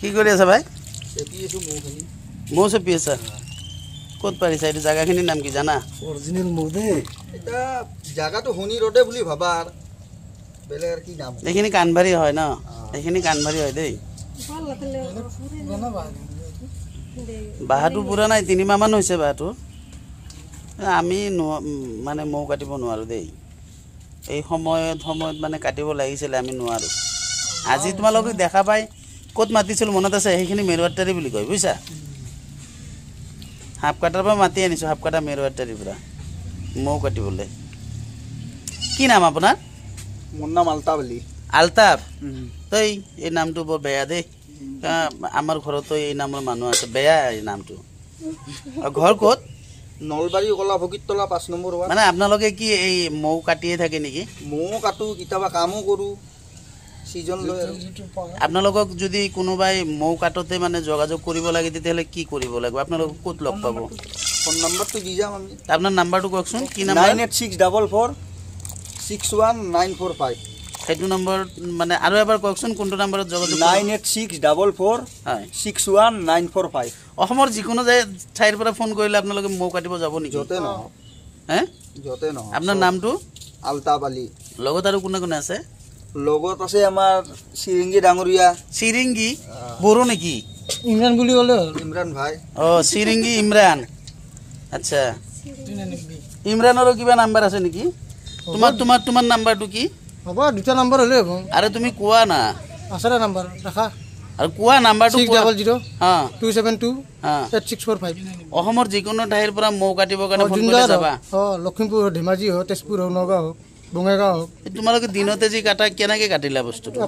কি কৰি আছা ভাই? চেপি আছো মৌখিনি। মৌ চেপি আছা? ক'ত পাৰিছা? এইটো জাগাখিনিৰ নাম কি জানা? অৰিজিনেল মৌ দে। এটা জাগাটো হনি ৰোডে বুলি ভাবা আৰ বেলেগ আৰ কি নাম? এইখিনি কানবাৰী হয় ন? এইখিনি কানবাৰী হয় দেই। বাহাটো পুৰা নাই, 3 মাহ মান হৈছে বাহাটো। আমি মানে মৌ কাটিব নোৱাৰো দেই। এই সময়ত মানে কাটিব লাগিছিলে, আমি নোৱাৰো। আজি তোমালোকক দেখা পাই ক'ত মাতিছিল মনত আছে? সেইখিনি মেৰুৱাটাৰী বুলি কয়, বুজিছা? হাফ কাটাৰ পৰা মাতি আনিছো, হাফ কাটা মেৰুৱাটাৰীৰ পৰা মৌ কাটিবলৈ। কি নাম আপোনাৰ? মোৰ নাম আলতাফ আলী। আলতাফ? তই এই নামটো বৰ বেয়া দেই। আমাৰ ঘৰতো এই নামৰ মানুহ আছে, বেয়া এই নামটো। ঘৰ ক'ত? নলবাৰী কলা ফকিৰতলা 5 নম্বৰ ৱাৰ্ড। মানে আপোনালোকে কি এই মৌ কাটিয়ে থাকে নেকি? মৌ কাটো, কেতিয়াবা কামো কৰো, সিজন লৈ। আপোনালোকক যদি কোনোবাই মৌ কাটোতে মানে যোগাযোগ কৰিব লাগে তেতিয়াহ'লে কি কৰিব লাগিব? আপোনালোকক ক'ত লগ পাব? ফোন নাম্বাৰটো দি যাম আমি। আপোনাৰ নাম্বাৰটো কওকচোন। কি নাম্বাৰ? 9864461945। সেইটো নম্বৰ মানে আৰু এবাৰ কওকচোন, কোনটো নাম্বাৰত যোগাযোগ? 9864461945। অসমৰ যিকোনো ঠাইৰ পৰা ফোন কৰিলে আপোনালোকে মৌ কাটিব যাব নেকি? যতে নহয়। হে? যতে নহয়। আপোনাৰ নামটো? আলতাফ আলী। লগত আৰু কোনে কোনে আছে? লগত আছে আমাৰ চিৰিংগি ডাঙৰীয়া। চিৰিংগি বড়ো নেকি? ইমৰান বুলি ক'লে হ'ল। ইমৰান ভাই। চিৰিংগি ইমৰান। আচ্ছা, ইমৰানৰো কিবা নাম্বাৰ আছে নেকি? তোমাৰ নাম্বাৰটো কি? হ'ব, 2টা নাম্বাৰ হ'লে হ'ব। আৰে তুমি কোৱা না। আছে না নাম্বাৰ দেখা? আৰু কোৱা নাম্বাৰটো। 6002786445। অসমৰ যিকোনো ঠাইৰ পৰা মৌ কাটিবৰ কাৰণে ফোন কৰি যাবা। লখিমপুৰ, ধেমাজি হওক, তেজপুৰ হওক, নগাঁও হওক, বঙাইগাঁও হওক। তোমালোকে দিনতে যি কাটা, কেনেকে কাটিলা বস্তুটো?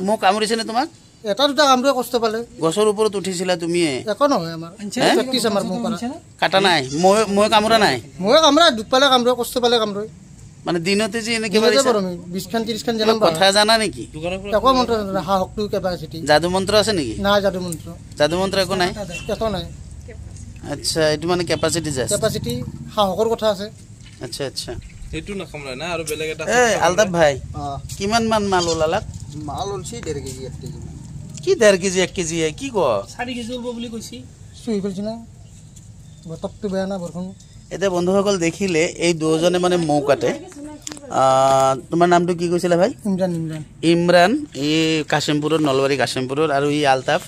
মৌ কামুৰিছেনে তোমাক? এটা 2টা কামটোৱে কষ্ট পালে। গছৰ ওপৰত উঠিছিলা তুমিয়ে? একো নহয়, আমাৰ প্ৰেক্টিছ আমাৰ মৌ কাটা নাই? মৌ কামুৰা নাই? মৌয়ে কামুৰা, দুখ পালে কামুৰে, কষ্ট পালে কামুৰে। মানে দিনতে যি এনেকে 20খান 30খান জানাম। কথা জানা নেকি? একো মন্ত্ৰ সাহসটো কেপাচিটি। যাদু মন্ত্ৰ আছে নেকি? নাই, যাদু মন্ত্ৰ একো নাই? একো নাই। আচ্ছা, এইটো মানে কেপাচিটি জাষ্ট। কেপাচিটি, সাহসৰ কথা আছে। আচ্ছা আচ্ছা, এইটো নাখামৰা না আৰু বেলেগ এটা। আলতাফ ভাই, কিমান মান মাল ওলালাক? মাল ওলছি 1.5 কেজি 1 কেজি। কি 1.5 কেজি 1 কেজি? কি ক? 4 কেজি ওলব বুলি কৈছি। চুই পেলছি না, বতৰটো বেয়া না বৰষুণ। এতিয়া বন্ধুসকল দেখিলে এই দুজনে মানে মৌ কাটে। তোমাৰ নামটো কি কৈছিলে ভাই? ইমৰান। এই কাশিমপুৰৰ, নলবাৰী কাশিমপুৰৰ। আৰু ই আলতাফ,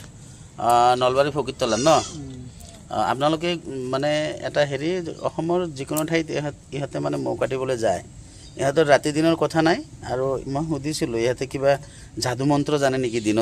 নলবাৰী ফকিৰতলা ন? আপোনালোকে মানে এটা হেৰি, অসমৰ যিকোনো ঠাইত ইহঁতে মানে মৌ কাটিবলৈ যায়। ইহঁতৰ ৰাতি দিনৰ কথা নাই। আৰু মই সুধিছিলোঁ ইহঁতে কিবা যাদু মন্ত্ৰ জানে নেকি দিনত?